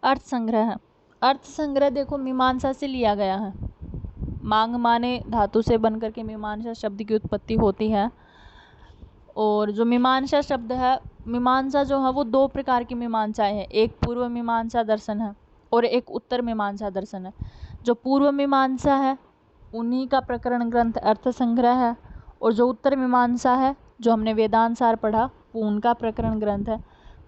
अर्थ संग्रह है। अर्थ संग्रह देखो मीमांसा से लिया गया है। मांग माने धातु से बनकर के मीमांसा शब्द की उत्पत्ति होती है। और जो मीमांसा शब्द है, मीमांसा जो है वो दो प्रकार की मीमांसाएं हैं, एक पूर्व मीमांसा दर्शन है और एक उत्तर मीमांसा दर्शन है। जो पूर्व मीमांसा है उन्हीं का प्रकरण ग्रंथ अर्थ संग्रह है, और जो उत्तर मीमांसा है जो हमने वेदांत सार पढ़ा वो उनका प्रकरण ग्रंथ है।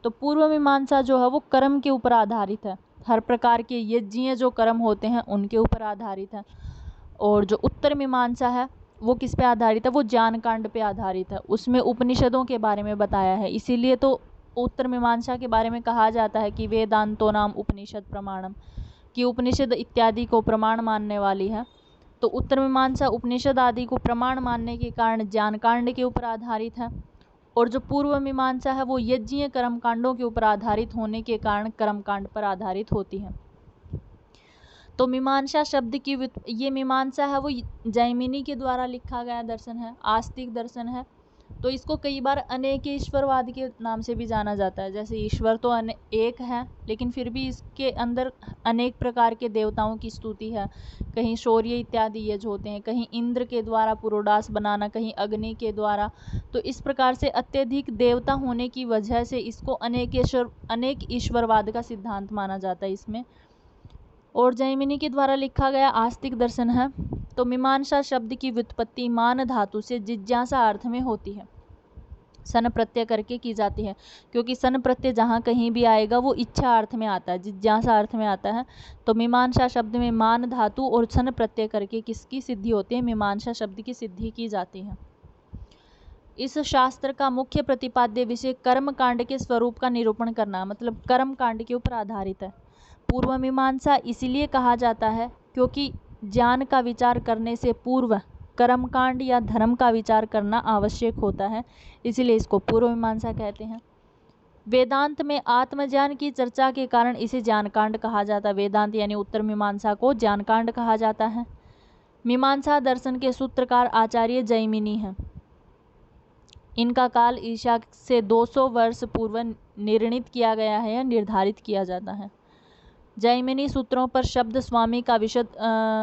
तो पूर्व मीमांसा जो है वो कर्म के ऊपर आधारित है, हर प्रकार के यज्ञीय जो कर्म होते हैं उनके ऊपर आधारित है। और जो उत्तर मीमांसा है वो किस पे आधारित है, वो ज्ञान कांड पे आधारित है, उसमें उपनिषदों के बारे में बताया है। इसीलिए तो उत्तर मीमांसा के बारे में कहा जाता है कि वेदांतो नाम उपनिषद प्रमाणम, कि उपनिषद इत्यादि को प्रमाण मानने वाली है। तो उत्तर मीमांसा उपनिषद आदि को प्रमाण मानने के कारण ज्ञान कांड के ऊपर आधारित है, और जो पूर्व मीमांसा है वो यज्ञीय कर्म कांडों के ऊपर आधारित होने के कारण कर्म कांड पर आधारित होती है। तो मीमांसा शब्द की ये मीमांसा है वो जैमिनी के द्वारा लिखा गया दर्शन है, आस्तिक दर्शन है। तो इसको कई बार अनेक ईश्वरवाद के नाम से भी जाना जाता है। जैसे ईश्वर तो एक है, लेकिन फिर भी इसके अंदर अनेक प्रकार के देवताओं की स्तुति है। कहीं शौर्य इत्यादि यज्ञ होते हैं, कहीं इंद्र के द्वारा पुरोडास बनाना, कहीं अग्नि के द्वारा। तो इस प्रकार से अत्यधिक देवता होने की वजह से इसको अनेक ईश्वरवाद का सिद्धांत माना जाता है इसमें। और जैमिनी के द्वारा लिखा गया आस्तिक दर्शन है। तो मीमांसा शब्द की व्युत्पत्ति मान धातु से जिज्ञासा अर्थ में होती है, सन प्रत्यय करके की जाती है, क्योंकि सन प्रत्यय जहाँ कहीं भी आएगा वो इच्छा अर्थ में आता है, जिज्ञासा अर्थ में आता है। तो मीमांसा शब्द में मान धातु और सन प्रत्यय करके किसकी सिद्धि होती है, मीमांसा शब्द की सिद्धि की जाती है। इस शास्त्र का मुख्य प्रतिपाद्य विषय कर्म कांड के स्वरूप का निरूपण करना, मतलब कर्म कांड के ऊपर आधारित है। पूर्व मीमांसा इसीलिए कहा जाता है क्योंकि ज्ञान का विचार करने से पूर्व कर्मकांड या धर्म का विचार करना आवश्यक होता है, इसलिए इसको पूर्व मीमांसा कहते हैं। वेदांत में आत्मज्ञान की चर्चा के कारण इसे ज्ञानकांड कहा जाता है। वेदांत यानी उत्तर मीमांसा को ज्ञानकांड कहा जाता है। मीमांसा दर्शन के सूत्रकार आचार्य जैमिनी हैं। इनका काल ईसा से 200 वर्ष पूर्व निर्णित किया गया है या निर्धारित किया जाता है। जैमिनी सूत्रों पर शब्द स्वामी का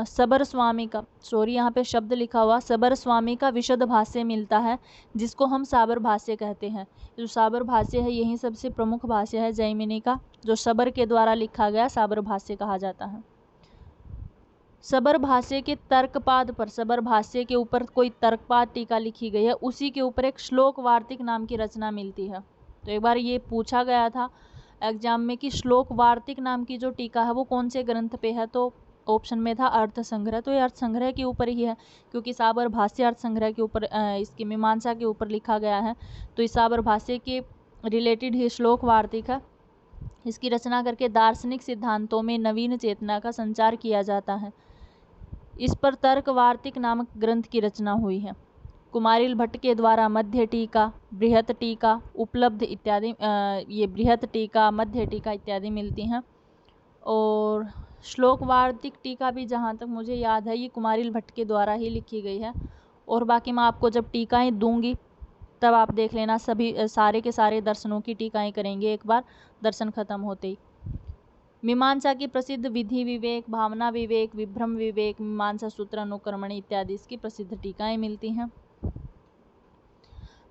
सबर स्वामी का यहाँ पे शब्द लिखा हुआ सबर स्वामी का विशद भाष्य मिलता है, जिसको हम साबर भाष्य कहते हैं। जो साबर भाष्य है यही सबसे प्रमुख भाष्य है जैमिनी का, जो सबर के द्वारा लिखा गया साबर भाष्य कहा जाता है। सबर भाष्य के तर्कपाद पर, सबर भाष्य के ऊपर कोई तर्कपाद टीका लिखी गई है, उसी के ऊपर एक श्लोक वार्तिक नाम की रचना मिलती है। तो एक बार ये पूछा गया था एग्जाम में कि श्लोक वार्तिक नाम की जो टीका है वो कौन से ग्रंथ पे है, तो ऑप्शन में था अर्थ संग्रह। तो ये अर्थ संग्रह के ऊपर ही है, क्योंकि साबर भाष्य अर्थ संग्रह के ऊपर, इसकी मीमांसा के ऊपर लिखा गया है। तो इस साबर भाष्य के रिलेटेड ही श्लोक वार्तिक है। इसकी रचना करके दार्शनिक सिद्धांतों में नवीन चेतना का संचार किया जाता है। इस पर तर्क वार्तिक नामक ग्रंथ की रचना हुई है। कुमारिल भट्ट के द्वारा मध्य टीका, बृहत टीका उपलब्ध इत्यादि, ये बृहत टीका, मध्य टीका इत्यादि मिलती हैं। और श्लोक वार्तिक टीका भी जहाँ तक मुझे याद है ये कुमारिल भट्ट के द्वारा ही लिखी गई है। और बाकी मैं आपको जब टीकाएं दूंगी तब आप देख लेना, सभी सारे के सारे दर्शनों की टीकाएं करेंगे एक बार दर्शन खत्म होते ही। मीमांसा की प्रसिद्ध विधि विवेक, भावना विवेक, विभ्रम विवेक, मीमांसा सूत्र अनुकर्मणि इत्यादि इसकी प्रसिद्ध टीकाएं मिलती हैं।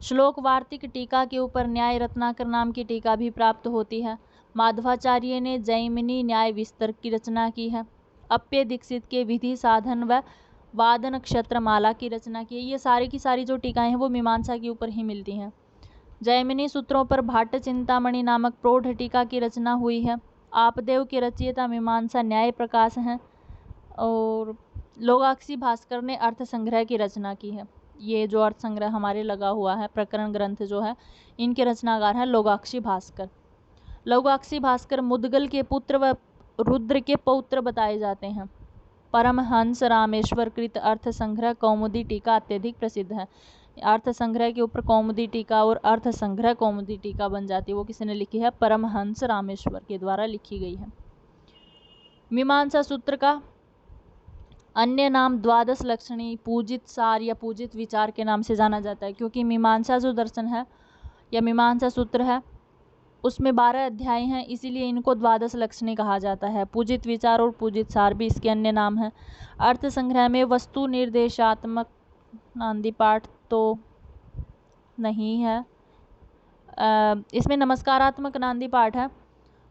श्लोक वार्तिक टीका के ऊपर न्याय रत्नाकर नाम की टीका भी प्राप्त होती है। माधवाचार्य ने जैमिनी न्याय विस्तर की रचना की है। अप्य दीक्षित के विधि साधन व वादन नक्षत्रमाला की रचना की है। ये सारी की सारी जो टीकाएं हैं वो मीमांसा के ऊपर ही मिलती हैं। जैमिनी सूत्रों पर भाट्ट चिंतामणि नामक प्रौढ़ टीका की रचना हुई है। आपदेव के रचयिता मीमांसा न्याय प्रकाश हैं। और लोगाक्षी भास्कर ने अर्थ संग्रह की रचना की है। ये जो अर्थ संग्रह हमारे लगा हुआ है प्रकरण ग्रंथ जो है, इनके रचनाकार हैं लोगाक्षी भास्कर। लोगाक्षी भास्कर मुदगल के पुत्र व रुद्र के पौत्र बताए जाते हैं। परमहंस रामेश्वर कृत अर्थ संग्रह कौमुदी टीका अत्यधिक प्रसिद्ध है। अर्थ संग्रह के ऊपर कौमुदी टीका और अर्थ संग्रह कौमुदी टीका बन जाती है। वो किसने लिखी है? परमहंस रामेश्वर के द्वारा लिखी गई है। मीमांसा सूत्र का अन्य नाम द्वादश लक्षणी, पूजित सार या पूजित विचार के नाम से जाना जाता है, क्योंकि मीमांसा जो दर्शन है या मीमांसा सूत्र है उसमें 12 अध्याय हैं, इसीलिए इनको द्वादश लक्षणी कहा जाता है। पूजित विचार और पूजित सार भी इसके अन्य नाम हैं। अर्थ संग्रह में वस्तु निर्देशात्मक नांदी पाठ तो नहीं है। इसमें नमस्कारात्मक नांदी पाठ है।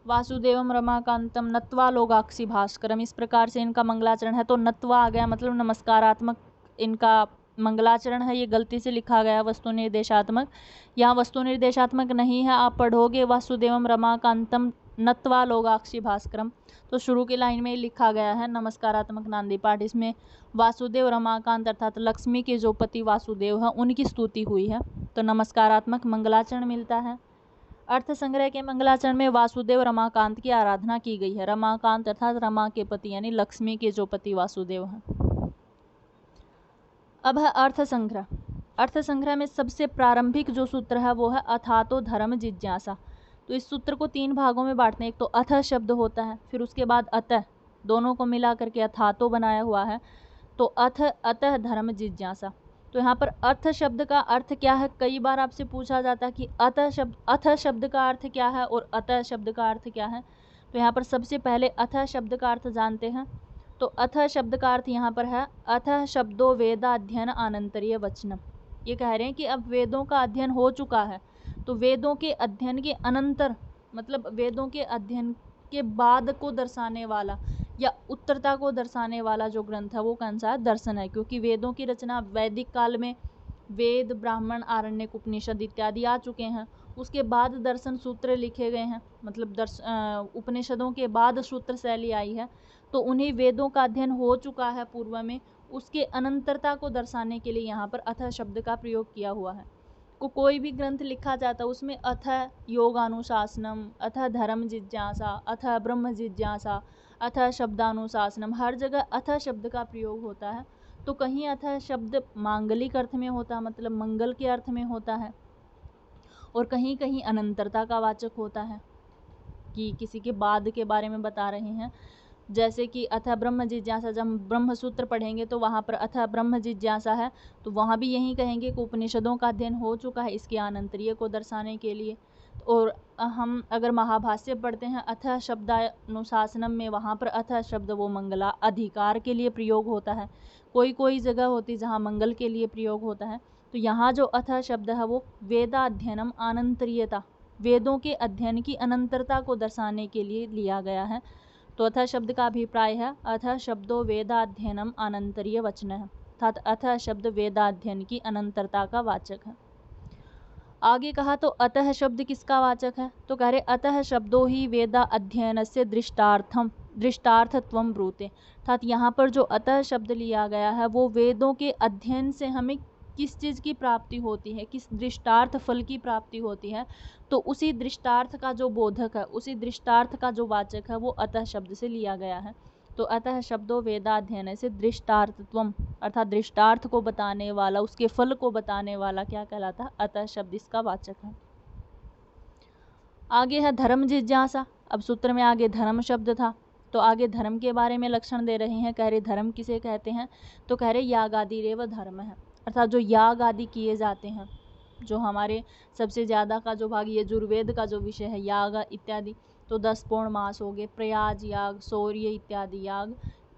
वासुदेवम रमाकांतम नत्वा लोगाक्षी भास्करम, इस प्रकार से इनका मंगलाचरण है। तो नत्वा आ गया मतलब नमस्कारात्मक इनका मंगलाचरण है, ये गलती से लिखा गया वस्तु निर्देशात्मक। यहाँ वस्तु निर्देशात्मक नहीं है, आप पढ़ोगे वासुदेवम रमाकांतम नत्वा लोगाक्षी भास्करम, तो शुरू की लाइन में लिखा गया है नमस्कारात्मक नांदी पाठ। इसमें वासुदेव रमाकांत अर्थात लक्ष्मी के जो पति वासुदेव है उनकी स्तुति हुई है, तो नमस्कारात्मक मंगलाचरण मिलता है। अर्थ संग्रह के मंगलाचरण में वासुदेव रमाकांत की आराधना की गई है। रमाकांत अर्थात रमा के पति यानी लक्ष्मी के जो पति वासुदेव हैं। अब है अर्थ संग्रह। अर्थ संग्रह में सबसे प्रारंभिक जो सूत्र है वो है अथातो धर्म जिज्ञासा। तो इस सूत्र को 3 भागों में बांटते हैं। एक तो अथ शब्द होता है, फिर उसके बाद अतः, दोनों को मिला करके अथातो बनाया हुआ है। तो अतः धर्म जिज्ञासा। तो यहाँ पर अर्थ शब्द का अर्थ क्या है, कई बार आपसे पूछा जाता है कि अथ शब्द का अर्थ क्या है और अतः शब्द का अर्थ क्या है। तो यहाँ पर सबसे पहले अथ शब्द का अर्थ जानते हैं। तो अथ शब्द का अर्थ यहाँ पर है अथ शब्दों वेदाध्ययन अनंतरीय वचनम। ये कह रहे हैं कि अब वेदों का अध्ययन हो चुका है, तो वेदों के अध्ययन के अनंतर मतलब वेदों के अध्ययन के बाद को दर्शाने वाला या उत्तरता को दर्शाने वाला जो ग्रंथ है वो कौन सा है, दर्शन है। क्योंकि वेदों की रचना वैदिक काल में वेद, ब्राह्मण, आरण्यक, उपनिषद इत्यादि आ चुके हैं। उसके बाद दर्शन सूत्र लिखे गए हैं, मतलब उपनिषदों के बाद सूत्र शैली आई है, तो उन्हीं वेदों का अध्ययन हो चुका है पूर्व में, उसके अनंतरता को दर्शाने के लिए यहाँ पर अथ शब्द का प्रयोग किया हुआ है। कोई भी ग्रंथ लिखा जाता है उसमें अथ योगानुशासनम, अथ धर्म जिज्ञासा, अथ ब्रह्म जिज्ञासा, अथ शब्दानुशासनम, हर जगह अथ शब्द का प्रयोग होता है। तो कहीं अथ शब्द मांगलिक अर्थ में होता है, मतलब मंगल के अर्थ में होता है, और कहीं कहीं अनंतरता का वाचक होता है कि किसी के बाद के बारे में बता रहे हैं। जैसे कि अथ ब्रह्म जिज्ञासा, जब हम ब्रह्म सूत्र पढ़ेंगे तो वहाँ पर अथ ब्रह्म जिज्ञासा है, तो वहाँ भी यही कहेंगे कि उपनिषदों का अध्ययन हो चुका है इसके अनंतरीय को दर्शाने के लिए। और हम अगर महाभाष्य पढ़ते हैं अथ शब्दानुशासनम में, वहाँ पर अथ शब्द वो मंगला अधिकार के लिए प्रयोग होता है। कोई कोई जगह होती है जहाँ मंगल के लिए प्रयोग होता है। तो यहाँ जो अथ शब्द है वो वेदाध्ययनम अनंतरीयता, वेदों के अध्ययन की अनंतरता को दर्शाने के लिए लिया गया है। तो अथ शब्द का अभिप्राय है अथ शब्दों वेदाध्ययनम अनंतरीय वचन है, अर्थात अथ शब्द वेदाध्ययन की अनंतरता का वाचक है। आगे कहा तो अतः शब्द किसका वाचक है, तो कह रहे अतः शब्दों ही वेदा अध्ययन से दृष्टार्थत्वम ब्रूते, अर्थात यहाँ पर जो अतः शब्द लिया गया है वो वेदों के अध्ययन से हमें किस चीज़ की प्राप्ति होती है, किस दृष्टार्थ फल की प्राप्ति होती है, तो उसी दृष्टार्थ का जो बोधक है, उसी दृष्टार्थ का जो वाचक है वो अतः शब्द से लिया गया है। तो अतः शब्दों वेदाध्ययन से दृष्टार्थत्वम, अर्थात दृष्टार्थ को बताने वाला, उसके फल को बताने वाला क्या कहलाता है, अतः शब्द इसका वाचक है। आगे है धर्म जिज्ञासा। अब सूत्र में आगे धर्म शब्द था, तो आगे धर्म के बारे में लक्षण दे रहे हैं। कह रहे धर्म किसे कहते हैं, तो कह रहे याग आदि रेव धर्म है, अर्थात जो याग आदि किए जाते हैं, जो हमारे सबसे ज़्यादा का जो भाग यजुर्वेद का जो विषय है याग इत्यादि, तो 10 पौर्णमास हो गए, प्रयाज याग, शौर्य इत्यादि याग,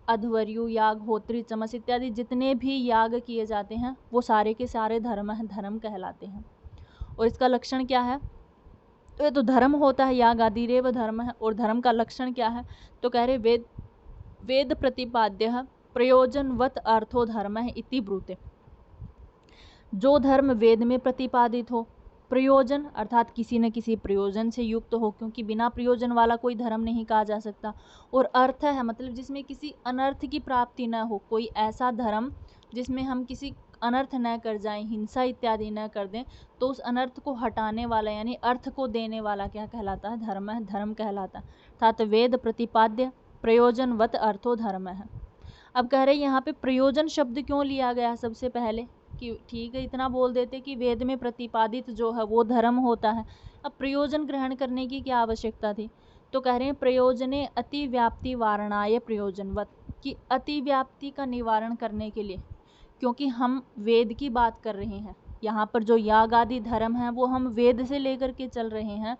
अध्वर्यु याग, होत्री चमस इत्यादि जितने भी याग किए जाते हैं वो सारे के सारे धर्म हैं, धर्म कहलाते हैं। और इसका लक्षण क्या है, तो ये तो धर्म होता है, याग आदि रेव धर्म है, और धर्म का लक्षण क्या है, तो कह रहे वेद प्रतिपाद्य प्रयोजनवत अर्थो धर्म है इति ब्रूते, जो धर्म वेद में प्रतिपादित हो, प्रयोजन अर्थात किसी न किसी प्रयोजन से युक्त हो, क्योंकि बिना प्रयोजन वाला कोई धर्म नहीं कहा जा सकता, और अर्थ है मतलब जिसमें किसी अनर्थ की प्राप्ति न हो, कोई ऐसा धर्म जिसमें हम किसी अनर्थ न कर जाएं, हिंसा इत्यादि न कर दें, तो उस अनर्थ को हटाने वाला यानी अर्थ को देने वाला क्या कहलाता है, धर्म है, धर्म कहलाता है। अर्थात वेद प्रतिपाद्य प्रयोजनवत अर्थो धर्म है। अब कह रहे यहाँ पे प्रयोजन शब्द क्यों लिया गया सबसे पहले, कि ठीक है इतना बोल देते कि वेद में प्रतिपादित जो है वो धर्म होता है, अब प्रयोजन ग्रहण करने की क्या आवश्यकता थी, तो कह रहे हैं प्रयोजने अतिव्याप्ति वारणाय प्रयोजनवत, कि अतिव्याप्ति का निवारण करने के लिए, क्योंकि हम वेद की बात कर रहे हैं, यहाँ पर जो याग आदि धर्म है वो हम वेद से लेकर के चल रहे हैं,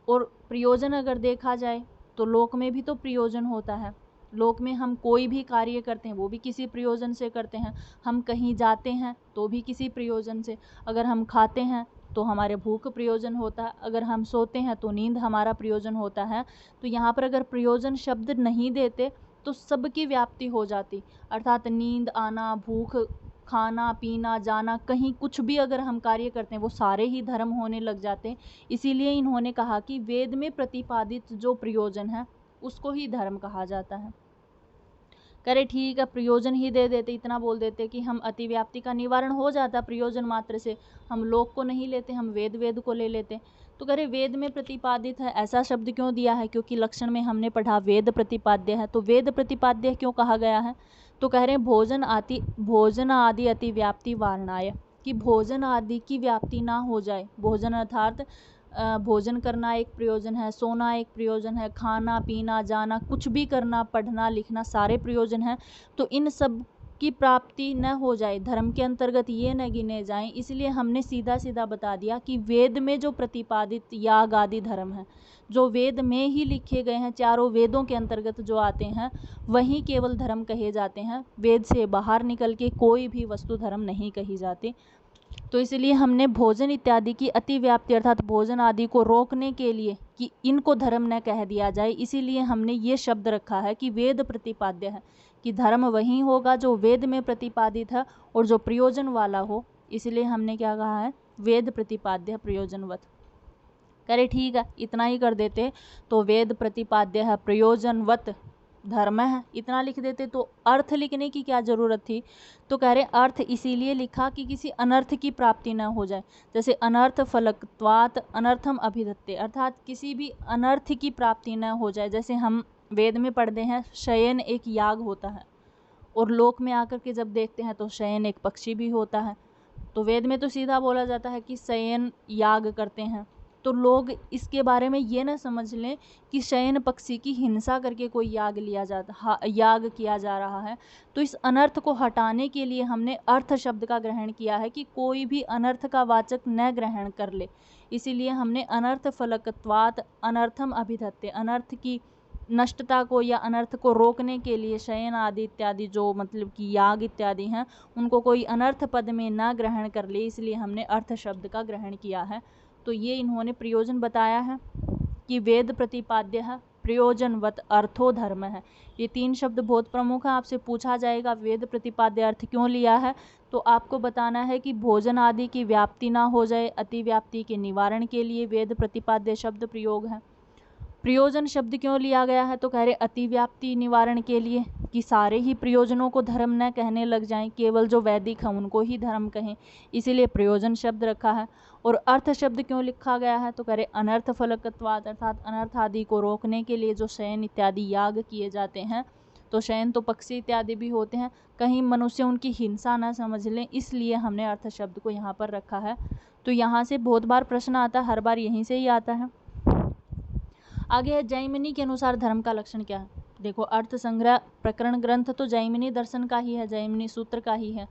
और प्रयोजन अगर देखा जाए तो लोक में भी तो प्रयोजन होता है। लोक में हम कोई भी कार्य करते हैं वो भी किसी प्रयोजन से करते हैं। हम कहीं जाते हैं तो भी किसी प्रयोजन से। अगर हम खाते हैं तो हमारे भूख प्रयोजन होता है, अगर हम सोते हैं तो नींद हमारा प्रयोजन होता है। तो यहाँ पर अगर प्रयोजन शब्द नहीं देते तो सबकी व्याप्ति हो जाती, अर्थात नींद आना, भूख, खाना पीना, जाना, कहीं कुछ भी अगर हम कार्य करते हैं वो सारे ही धर्म होने लग जाते हैं। इसीलिए इन्होंने कहा कि वेद में प्रतिपादित जो प्रयोजन है उसको ही धर्म कहा जाता है। करे ठीक है, प्रयोजन ही दे देते, इतना बोल देते कि हम अतिव्याप्ति का निवारण हो जाता प्रयोजन मात्र से, हम लोक को नहीं लेते, हम वेद को ले लेते। तो करे वेद में प्रतिपादित है ऐसा शब्द क्यों दिया है? क्योंकि लक्षण में हमने पढ़ा वेद प्रतिपाद्य है, तो वेद प्रतिपाद्य क्यों कहा गया है? तो कह रहे हैं भोजन आदि अतिव्याप्ति वारणाय, कि भोजन आदि की व्याप्ति ना हो जाए। भोजन अर्थात भोजन करना एक प्रयोजन है, सोना एक प्रयोजन है, खाना पीना जाना, कुछ भी करना, पढ़ना लिखना, सारे प्रयोजन हैं। तो इन सब की प्राप्ति न हो जाए, धर्म के अंतर्गत ये न गिने जाएं, इसलिए हमने सीधा सीधा बता दिया कि वेद में जो प्रतिपादित याग आदि धर्म है, जो वेद में ही लिखे गए हैं, चारों वेदों के अंतर्गत जो आते हैं, वही केवल धर्म कहे जाते हैं। वेद से बाहर निकल के कोई भी वस्तु धर्म नहीं कही जाती। तो इसलिए हमने भोजन इत्यादि की अतिव्याप्ति अर्थात भोजन आदि को रोकने के लिए कि इनको धर्म न कह दिया जाए, इसीलिए हमने ये शब्द रखा है कि वेद प्रतिपाद्य है, कि धर्म वही होगा जो वेद में प्रतिपादित है और जो प्रयोजन वाला हो। इसलिए हमने क्या कहा है? वेद प्रतिपाद्य प्रयोजनवत। करे ठीक है, इतना ही कर देते तो वेद प्रतिपाद्य है प्रयोजनवत धर्म है, इतना लिख देते तो अर्थ लिखने की क्या जरूरत थी? तो कह रहे अर्थ इसीलिए लिखा कि किसी अनर्थ की प्राप्ति न हो जाए। जैसे अनर्थ फलकत्वात् अनर्थम अभिधत्ते, अर्थात किसी भी अनर्थ की प्राप्ति न हो जाए। जैसे हम वेद में पढ़ते हैं शयन एक याग होता है, और लोक में आकर के जब देखते हैं तो शयन एक पक्षी भी होता है। तो वेद में तो सीधा बोला जाता है कि शयन याग करते हैं, तो लोग इसके बारे में ये ना समझ लें कि शयन पक्षी की हिंसा करके कोई याग याग किया जा रहा है। तो इस अनर्थ को हटाने के लिए हमने अर्थ शब्द का ग्रहण किया है कि कोई भी अनर्थ का वाचक न ग्रहण कर ले। इसीलिए हमने अनर्थ फलकत्वात् अनर्थम अभिधत्ते, अनर्थ की नष्टता को या अनर्थ को रोकने के लिए शयन आदि इत्यादि जो मतलब कि याग इत्यादि हैं उनको कोई अनर्थ पद में न ग्रहण कर ले, इसलिए हमने अर्थ शब्द का ग्रहण किया है। तो ये इन्होंने प्रयोजन बताया है कि वेद प्रतिपाद्य है प्रयोजनवत अर्थो धर्म है। ये तीन शब्द बहुत प्रमुख हैं। आपसे पूछा जाएगा वेद प्रतिपाद्य अर्थ क्यों लिया है, तो आपको बताना है कि भोजन आदि की व्याप्ति ना हो जाए, अतिव्याप्ति के निवारण के लिए वेद प्रतिपाद्य शब्द प्रयोग है। प्रयोजन शब्द क्यों लिया गया है, तो कह रहे अतिव्याप्ति निवारण के लिए, कि सारे ही प्रयोजनों को धर्म न कहने लग जाएं, केवल जो वैदिक है उनको ही धर्म कहें, इसीलिए प्रयोजन शब्द रखा है। और अर्थ शब्द क्यों लिखा गया है, तो कह रहे अनर्थ फलकत्वात् अर्थात अनर्थ आदि को रोकने के लिए जो शयन इत्यादि याग किए जाते हैं, तो शयन तो पक्षी इत्यादि भी होते हैं, कहीं मनुष्य उनकी हिंसा न समझ लें, इसलिए हमने अर्थ शब्द को यहाँ पर रखा है। तो यहाँ से बहुत बार प्रश्न आता है, हर बार यहीं से ही आता है। आगे है जैमिनी के अनुसार धर्म का लक्षण क्या है। देखो अर्थ संग्रह प्रकरण ग्रंथ तो जैमिनी दर्शन का ही है, जैमिनी सूत्र का ही है,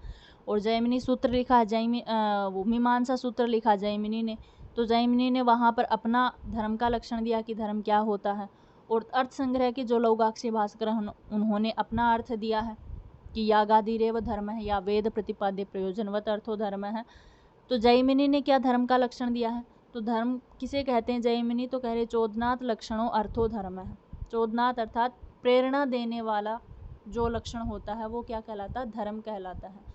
और जैमिनी सूत्र लिखा है वो मीमांसा सूत्र लिखा जैमिनी ने। तो जैमिनी ने वहाँ पर अपना धर्म का लक्षण दिया कि धर्म क्या होता है, और अर्थ संग्रह के जो लौगाक्षी भास्कर उन्होंने अपना अर्थ दिया है कि यागादिरेव धर्म है, या वेद प्रतिपाद्य प्रयोजनवत अर्थो धर्म है। तो जैमिनी ने क्या धर्म का लक्षण दिया है, तो धर्म किसे कहते हैं जैमिनी, तो कह रहे चोदनाथ लक्षणों अर्थो धर्म है। चोदनाथ अर्थात प्रेरणा देने वाला जो लक्षण होता है वो क्या कहलाता है, धर्म कहलाता है।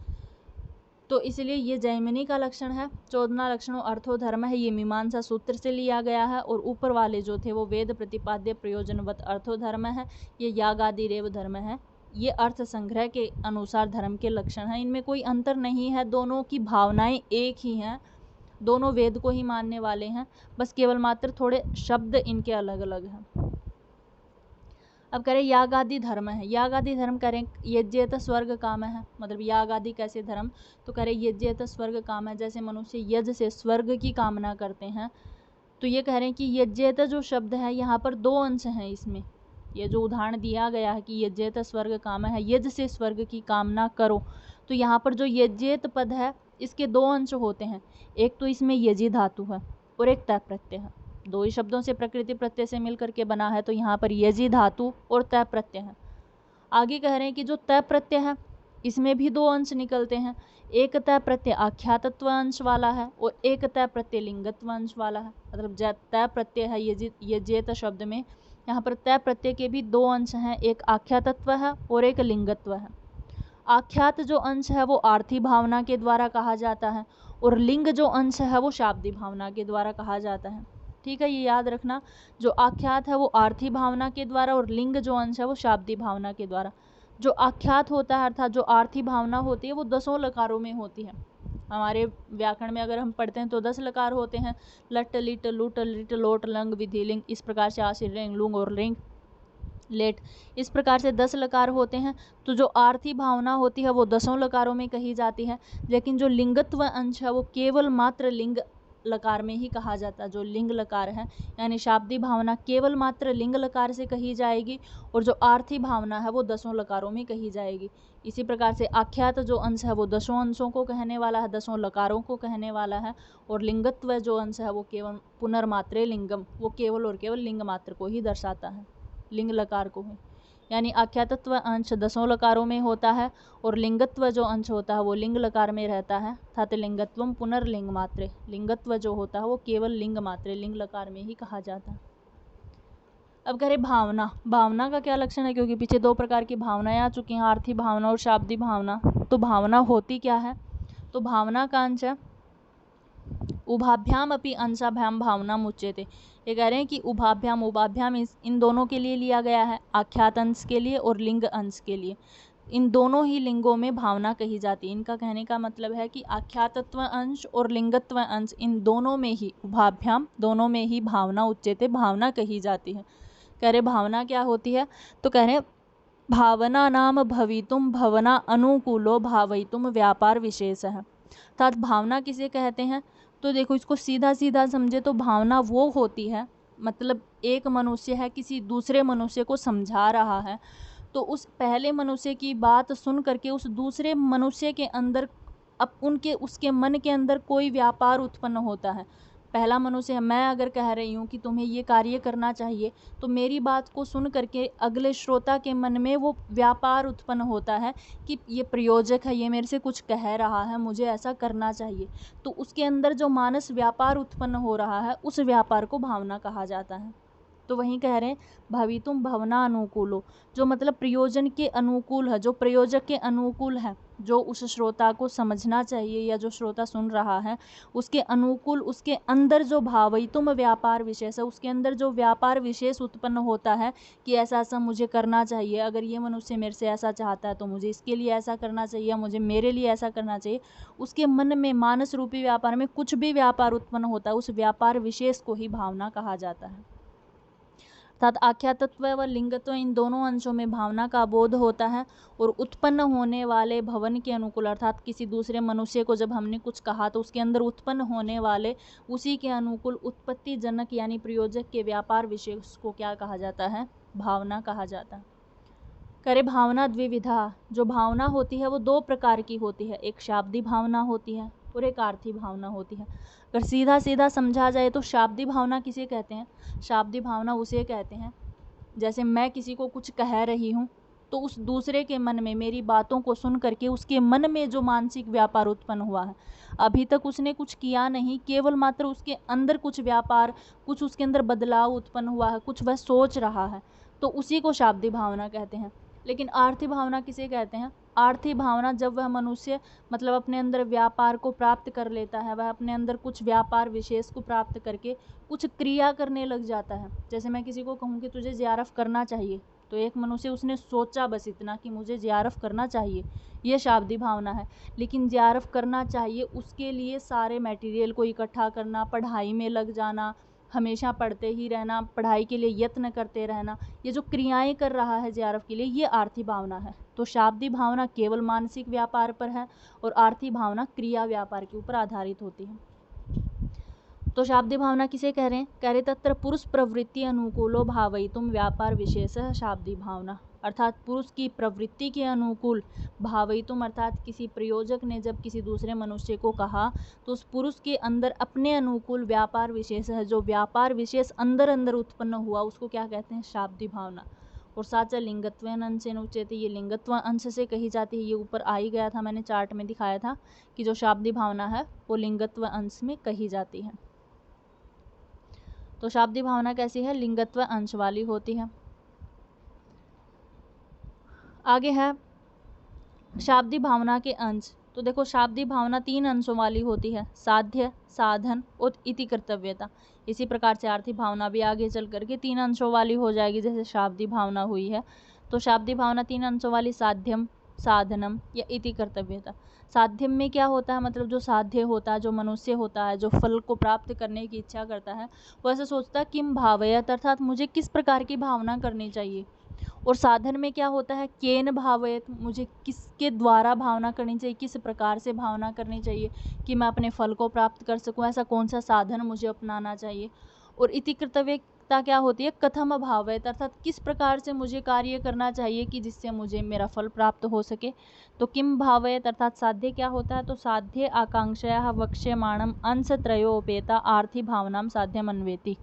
तो इसलिए ये जैमिनी का लक्षण है, चोदना लक्षणों अर्थो धर्म है, ये मीमांसा सूत्र से लिया गया है। और ऊपर वाले जो थे वो वेद प्रतिपाद्य प्रयोजनवत अर्थो धर्म है, ये यागादिरेव धर्म है, ये अर्थ संग्रह के अनुसार धर्म के लक्षण हैं। इनमें कोई अंतर नहीं है, दोनों की भावनाएं एक ही हैं, दोनों वेद को ही मानने वाले हैं, बस केवल मात्र थोड़े शब्द इनके अलग अलग हैं। अब करें याग आदि धर्म है। याग आदि धर्म करें यज्ञेत स्वर्ग काम है, मतलब याग आदि कैसे धर्म, तो करें यज्ञेत स्वर्ग काम है, जैसे मनुष्य यज्ञ से स्वर्ग की कामना करते हैं। तो ये कह रहे हैं कि यज्ञेत जो शब्द है यहाँ पर दो अंश हैं इसमें। ये जो उदाहरण दिया गया है कि यज्ञेत स्वर्ग काम है, यज्ञ से स्वर्ग की कामना करो, तो यहाँ पर जो यज्ञेत पद है इसके दो अंश होते हैं, एक तो इसमें यजी धातु है और एक तय प्रत्यय है। दो ही शब्दों से प्रकृति प्रत्यय से मिल करके बना है, तो यहाँ पर यजी धातु और तय प्रत्यय है। आगे कह रहे हैं कि जो तय प्रत्यय है इसमें भी दो अंश निकलते हैं, एक तय प्रत्यय आख्यातत्व अंश वाला है और एक तय प्रत्यय लिंगत्व अंश वाला है। मतलब तय प्रत्यय है यजेत शब्द में, यहाँ पर तय प्रत्यय के भी दो अंश हैं, एक आख्यातत्व है और एक लिंगत्व है। आख्यात जो अंश है वो आर्थी भावना के द्वारा कहा जाता है और लिंग जो अंश है वो शाब्दी भावना के द्वारा कहा जाता है। ठीक है, ये याद रखना, जो आख्यात है वो आर्थी भावना के द्वारा और लिंग जो अंश है वो शाब्दी भावना के द्वारा। जो आख्यात होता है अर्थात जो आर्थी भावना होती है वो 10 लकारों में होती है। हमारे व्याकरण में अगर हम पढ़ते हैं तो 10 लकार होते हैं, लट लिट लुट लिट लोट लंग विधि लिंग, इस प्रकार से आशीर रिंग लुंग और रिंग लेट, इस प्रकार से 10 लकार होते हैं। तो जो आर्थी भावना होती है वो 10 लकारों में कही जाती है, लेकिन जो लिंगत्व अंश है वो केवल मात्र लिंग लकार में ही कहा जाता है। जो लिंग लकार है यानी शाब्दी भावना केवल मात्र लिंग लकार से कही जाएगी और जो आर्थी भावना है वो 10 लकारों में कही जाएगी। इसी प्रकार से आख्यात जो अंश है वो 10 अंशों को कहने वाला है, 10 लकारों को कहने वाला है, और लिंगत्व जो अंश है वो केवल पुनर्मात्रे लिंगम, वो केवल और केवल लिंग मात्र को ही दर्शाता है, लिंग लकार को ही। यानी आख्यातत्व अंश 10 लकारों में होता है और लिंगत्व जो अंश होता है वो लिंग लकार में रहता है, तथा लिंगत्वम पुनर्लिंग मात्रे, लिंगत्व जो होता है वो केवल लिंग मात्रे लिंग लकार में ही कहा जाता है। अब करें भावना। भावना का क्या लक्षण है, क्योंकि पीछे दो प्रकार की भावनाएं आ चुकी हैं, आर्थी भावना और शाब्दी भावना। तो भावना होती क्या है, तो भावना का अंश है उभाभ्याम अपि अंशाभ्याम भावना मुच्यते। ये कह रहे हैं कि उभाभ्याम, उभाभ्याम इन दोनों के लिए लिया गया है, आख्यात अंश के लिए और लिंग अंश के लिए। इन दोनों ही लिंगों में भावना कही जाती है। इनका कहने का मतलब है कि आख्यातत्व अंश और लिंगत्व अंश इन दोनों में ही, उभाभ्याम दोनों में ही भावना उच्यते, भावना कही जाती है। कह रहे भावना क्या होती है, तो कह रहे भावना नाम भवितुम भवना अनुकूलो भावयितुम व्यापार विशेष है। अर्थात भावना किसे कहते हैं, तो देखो इसको सीधा सीधा समझे तो भावना वो होती है, मतलब एक मनुष्य है किसी दूसरे मनुष्य को समझा रहा है, तो उस पहले मनुष्य की बात सुन करके उस दूसरे मनुष्य के अंदर उसके मन के अंदर कोई व्यापार उत्पन्न होता है। पहला मनुष्य है, मैं अगर कह रही हूँ कि तुम्हें ये कार्य करना चाहिए, तो मेरी बात को सुन करके अगले श्रोता के मन में वो व्यापार उत्पन्न होता है कि ये प्रयोजक है, ये मेरे से कुछ कह रहा है, मुझे ऐसा करना चाहिए। तो उसके अंदर जो मानस व्यापार उत्पन्न हो रहा है उस व्यापार को भावना कहा जाता है। तो वहीं कह रहे हैं भवितुम भवना अनुकूलो, जो मतलब प्रयोजन के अनुकूल है, जो प्रयोजक के अनुकूल है, जो उस श्रोता को समझना चाहिए या जो श्रोता सुन रहा है उसके अनुकूल, उसके अंदर जो भावयितुम व्यापार विशेष है, उसके अंदर जो व्यापार विशेष उत्पन्न होता है कि ऐसा ऐसा मुझे करना चाहिए, अगर ये मनुष्य मेरे से ऐसा चाहता है तो मुझे इसके लिए ऐसा करना चाहिए, मुझे मेरे लिए ऐसा करना चाहिए। उसके मन में मानस रूपी व्यापार में कुछ भी व्यापार उत्पन्न होता है, उस व्यापार विशेष को ही भावना कहा जाता है। अर्थात आख्यातत्व व लिंगत्व इन दोनों अंशों में भावना का बोध होता है और उत्पन्न होने वाले भवन के अनुकूल, अर्थात किसी दूसरे मनुष्य को जब हमने कुछ कहा तो उसके अंदर उत्पन्न होने वाले उसी के अनुकूल उत्पत्ति जनक यानी प्रयोजक के व्यापार विशेष को क्या कहा जाता है, भावना कहा जाता है। करे भावना द्विविधा, जो भावना होती है वो दो प्रकार की होती है, एक शाब्दी भावना होती है और एक आर्थी भावना होती है। अगर सीधा सीधा समझा जाए तो शाब्दी भावना किसे कहते हैं, शाब्दी भावना उसे कहते हैं जैसे मैं किसी को कुछ कह रही हूँ तो उस दूसरे के मन में मेरी बातों को सुन करके उसके मन में जो मानसिक व्यापार उत्पन्न हुआ है, अभी तक उसने कुछ किया नहीं, केवल मात्र उसके अंदर कुछ व्यापार, कुछ उसके अंदर बदलाव उत्पन्न हुआ है, कुछ वह सोच रहा है, तो उसी को शाब्दी भावना कहते हैं। लेकिन आर्थी भावना किसे कहते हैं, आर्थी भावना जब वह मनुष्य मतलब अपने अंदर व्यापार को प्राप्त कर लेता है, वह अपने अंदर कुछ व्यापार विशेष को प्राप्त करके कुछ क्रिया करने लग जाता है। जैसे मैं किसी को कहूँ कि तुझे ज़ियारत करना चाहिए, तो एक मनुष्य उसने सोचा बस इतना कि मुझे ज़ियारत करना चाहिए, ये शाब्दी भावना है। लेकिन ज़ियारत करना चाहिए उसके लिए सारे मटेरियल को इकट्ठा करना, पढ़ाई में लग जाना, हमेशा पढ़ते ही रहना, पढ़ाई के लिए यत्न करते रहना, ये जो क्रियाएं कर रहा है ज़ियारत के लिए, ये आर्थी भावना है। तो शाब्दी भावना केवल मानसिक व्यापार पर है और आर्थी भावना क्रिया व्यापार के ऊपर आधारित होती है। तो शाब्दी भावना किसे कह रहे हैं, कह रहे तत्र पुरुष प्रवृत्ति अनुकूलो भावयितुम व्यापार विशेष शाब्दी भावना। अर्थात पुरुष की प्रवृत्ति के अनुकूल भावयितुम, अर्थात किसी प्रयोजक ने जब किसी दूसरे मनुष्य को कहा तो उस पुरुष के अंदर अपने अनुकूल व्यापार विशेष है, जो व्यापार विशेष अंदर अंदर उत्पन्न हुआ उसको क्या कहते हैं, शाब्दी भावना। और साचा लिंगत्वेन अंशेन उच्यते, ये लिंगत्व अंश से कही जाती है। ये ऊपर आ ही गया था, मैंने चार्ट में दिखाया था कि जो शाब्दी भावना है वो लिंगत्व अंश में कही जाती है। तो शाब्दी भावना कैसी है, लिंगत्व अंश वाली होती है। आगे है शाब्दी भावना के अंश। तो देखो शाब्दी भावना 3 अंशों वाली होती है, साध्य, साधन और इति कर्तव्यता। इसी प्रकार से आर्थी भावना भी आगे चल करके 3 अंशों वाली हो जाएगी, जैसे शाब्दी भावना हुई है। तो शाब्दी भावना 3 अंशों वाली, साध्यम, साधनम या इति कर्तव्यता। साध्यम में क्या होता है, मतलब जो साध्य होता है, जो मनुष्य होता है, जो फल को प्राप्त करने की इच्छा करता है, वो ऐसे सोचता है किम भावयत, अर्थात मुझे किस प्रकार की भावना करनी चाहिए। और साधन में क्या होता है, केन भावयत, मुझे किसके द्वारा भावना करनी चाहिए, किस प्रकार से भावना करनी चाहिए कि मैं अपने फल को प्राप्त कर सकूं, ऐसा कौन सा साधन मुझे अपनाना चाहिए। और इति कर्तव्यता क्या होती है, कथम भावयत, अर्थात किस प्रकार से मुझे कार्य करना चाहिए कि जिससे मुझे मेरा फल प्राप्त हो सके। तो किम भावयत अर्थात साध्य क्या होता है, तो साध्य आकांक्षया वक्ष्यमाणम अंश त्रयोपेता आर्थी भावनाम साध्यम अन्वेति,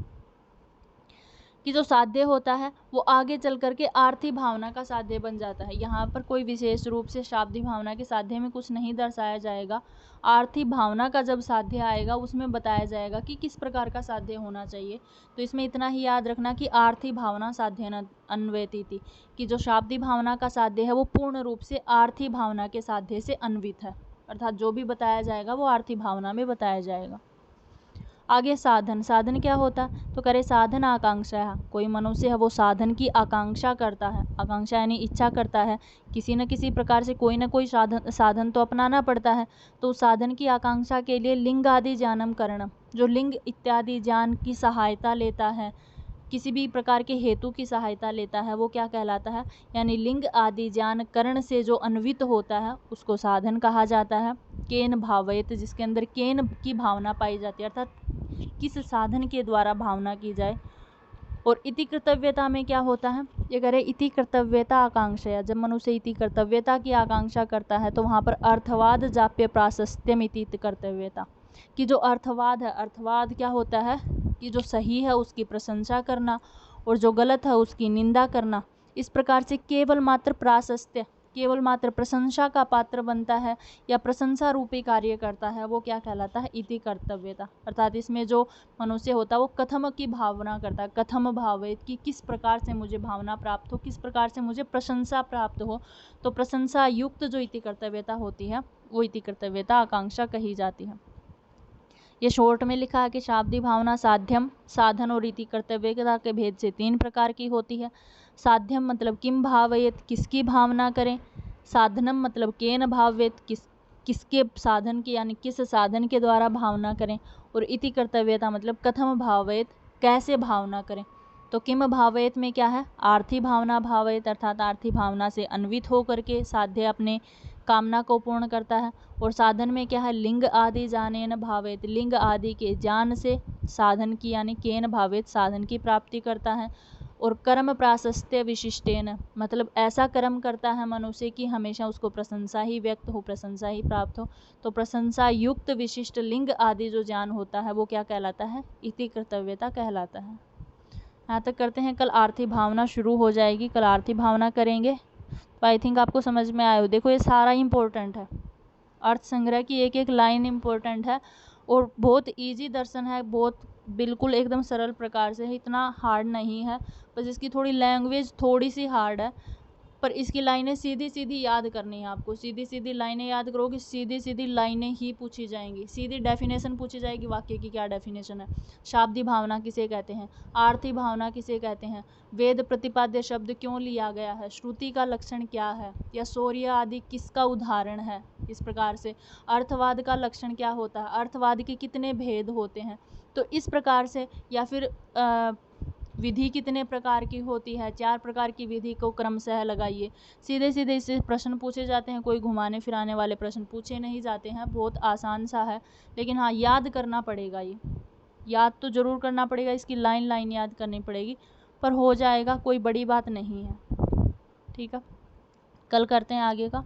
कि जो साध्य होता है वो आगे चल करके आर्थी भावना का साध्य बन जाता है। यहाँ पर कोई विशेष रूप से शाब्दी भावना के साध्य में कुछ नहीं दर्शाया जाएगा। आर्थी भावना का जब साध्य आएगा उसमें बताया जाएगा कि किस प्रकार का साध्य होना चाहिए। तो इसमें इतना ही याद रखना कि आर्थी भावना साध्य अन्वेति थी, कि जो शाब्दी भावना का साध्य है वो पूर्ण रूप से आर्थी भावना के साध्य से अन्वित है, अर्थात जो भी बताया जाएगा वो आर्थी भावना में बताया जाएगा। आगे साधन, साधन क्या होता है, तो करे साधन आकांक्षा है, कोई मनुष्य है वो साधन की आकांक्षा करता है। आकांक्षा यानी इच्छा करता है, किसी न किसी प्रकार से कोई ना कोई साधन तो अपनाना पड़ता है। तो साधन की आकांक्षा के लिए लिंग आदि ज्ञानम करणम, जो लिंग इत्यादि ज्ञान की सहायता लेता है, किसी भी प्रकार के हेतु की सहायता लेता है, वो क्या कहलाता है, यानी लिंग आदि ज्ञान करण से जो अन्वित होता है उसको साधन कहा जाता है। केन भावयत, जिसके अंदर केन की भावना पाई जाती है, अर्थात किस साधन के द्वारा भावना की जाए। और इति कर्तव्यता में क्या होता है, ये करे इति कर्तव्यता आकांक्षा, जब मनुष्य इति कर्तव्यता की आकांक्षा करता है तो वहाँ पर अर्थवाद जाप्य प्राशस्त्यम इति कर्तव्यता, कि जो अर्थवाद है, अर्थवाद क्या होता है कि जो सही है उसकी प्रशंसा करना और जो गलत है उसकी निंदा करना। इस प्रकार से केवल मात्र प्राशस्त्य, केवल मात्र प्रशंसा का पात्र बनता है या प्रशंसा रूपी कार्य करता है, वो क्या कहलाता है, इति कर्तव्यता। अर्थात इसमें जो मनुष्य होता है वो कथम की भावना करता है, कथम भावित, कि किस प्रकार से मुझे भावना प्राप्त हो, किस प्रकार से मुझे प्रशंसा प्राप्त हो। तो प्रशंसा युक्त जो इति कर्तव्यता होती है वो इति कर्तव्यता आकांक्षा कही जाती है। ये शॉर्ट में लिखा है कि शाब्दी भावना साध्यम, साधन और इति कर्तव्यता के भेद से 3 प्रकार की होती है। साध्यम मतलब किम भावयत, किसकी भावना करें। साधनम मतलब केन भावयत, किसके साधन की, यानी किस साधन के द्वारा भावना करें। और इति कर्तव्यता मतलब कथम भावयत, कैसे भावना करें। तो किम भावयत में क्या है, आर्थी भावना भावयत, अर्थात आर्थी भावना से अन्वित होकर के साध्य अपने कामना को पूर्ण करता है। और साधन में क्या है, लिंग आदि जानेन भावेत, लिंग आदि के ज्ञान से साधन की यानी केन भावेत साधन की प्राप्ति करता है। और कर्म प्राशस्त्य विशिष्टेन मतलब ऐसा कर्म करता है मनुष्य की हमेशा उसको प्रशंसा ही व्यक्त हो, प्रशंसा ही प्राप्त हो। तो प्रशंसा युक्त विशिष्ट लिंग आदि जो ज्ञान होता है वो क्या कहलाता है, इति कर्तव्यता कहलाता है। यहाँ तक करते हैं, कल आर्थी भावना शुरू हो जाएगी, कल आर्थी भावना करेंगे। तो आई थिंक आपको समझ में आया हो। देखो ये सारा इम्पोर्टेंट है, अर्थ संग्रह की एक एक लाइन इम्पोर्टेंट है और बहुत इजी दर्शन है, बहुत बिल्कुल एकदम सरल प्रकार से है, इतना हार्ड नहीं है। बस इसकी थोड़ी लैंग्वेज थोड़ी सी हार्ड है, पर इसकी लाइनें सीधी सीधी याद करनी है आपको। सीधी सीधी लाइनें याद करोगे, सीधी सीधी लाइनें ही पूछी जाएंगी, सीधी डेफिनेशन पूछी जाएगी, वाक्य की क्या डेफिनेशन है, शाब्दी भावना किसे कहते हैं, आर्थी भावना किसे कहते हैं, वेद प्रतिपाद्य शब्द क्यों लिया गया है, श्रुति का लक्षण क्या है, या शौर्य आदि किसका उदाहरण है। इस प्रकार से अर्थवाद का लक्षण क्या होता है, अर्थवाद के कितने भेद होते हैं। तो इस प्रकार से, या फिर विधि कितने प्रकार की होती है, 4 प्रकार की विधि को क्रमशः लगाइए। सीधे सीधे इससे प्रश्न पूछे जाते हैं, कोई घुमाने फिराने वाले प्रश्न पूछे नहीं जाते हैं, बहुत आसान सा है। लेकिन हाँ, याद करना पड़ेगा, ये याद तो ज़रूर करना पड़ेगा, इसकी लाइन लाइन याद करनी पड़ेगी, पर हो जाएगा, कोई बड़ी बात नहीं है। ठीक है, कल करते हैं आगे का।